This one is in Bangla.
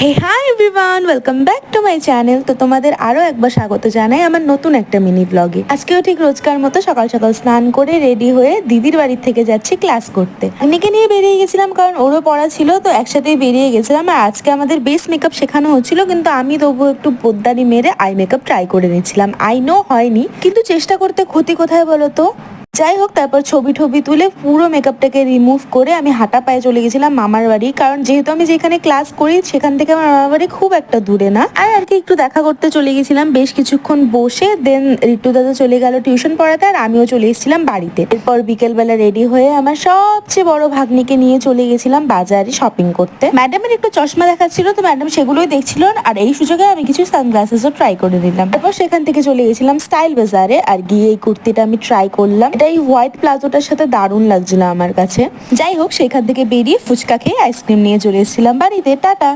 Hey hi everyone, welcome back to my channel. তো তোমাদের আরও একবার স্বাগত জানাই আমার নতুন একটা মিনি ব্লগে। আজকেও ঠিক রোজকার মতো সকাল সকাল স্নান করে রেডি হয়ে দিদির বাড়ির থেকে যাচ্ছি ক্লাস করতে। অনেকে নিয়ে বেরিয়ে গেছিলাম কারণ ওরও পড়া ছিল, তো একসাথেই বেরিয়ে গেছিলাম। আর আজকে আমাদের বেস মেকআপ শেখানো হচ্ছিল, কিন্তু আমি তবু একটু পোদ্দারি মেরে আই মেকআপ ট্রাই করে নিচ্ছিলাম। আই নো হয়নি, কিন্তু চেষ্টা করতে ক্ষতি কোথায় বলো তো। যাই হোক, তারপর ছবি টবি তুলে পুরো মেকআপটাকে রিমুভ করে আমি হাঁটা পায়ে চলে গেছিলাম মামার বাড়ি। কারণ যেহেতু আমি যেখানে ক্লাস করি সেখান থেকে আমার মামার বাড়ি খুব একটা দূরে না। আর কি একটু দেখা করতে চলে গেছিলাম, বেশ কিছুক্ষণ বসে দেন রিট্টু দাদা চলে গেল টিউশন পড়াতে, আর আমিও চলে এসেছিলাম বাড়িতে। এরপর বিকেলবেলা রেডি হয়ে আমার সবচেয়ে বড় ভাগ্নিকে নিয়ে চলে গেছিলাম বাজারে শপিং করতে। ম্যাডামের একটু চশমা দেখাচ্ছিল, তো ম্যাডাম সেগুলোই দেখছিল, আর এই সুযোগে আমি কিছু সানগ্লাসেসও ট্রাই করে নিলাম। তারপর সেখান থেকে চলে গেছিলাম স্টাইল বাজারে, আর গিয়ে এই কুর্তিটা আমি ট্রাই করলাম। এটা এই হোয়াইট প্লাজোটার সাথে দারুণ লাগছিল আমার কাছে। যাই হোক, সেখান থেকে বেরিয়ে ফুচকা খেয়ে আইসক্রিম নিয়ে চলে এসেছিলাম বাড়িতে। টাটা।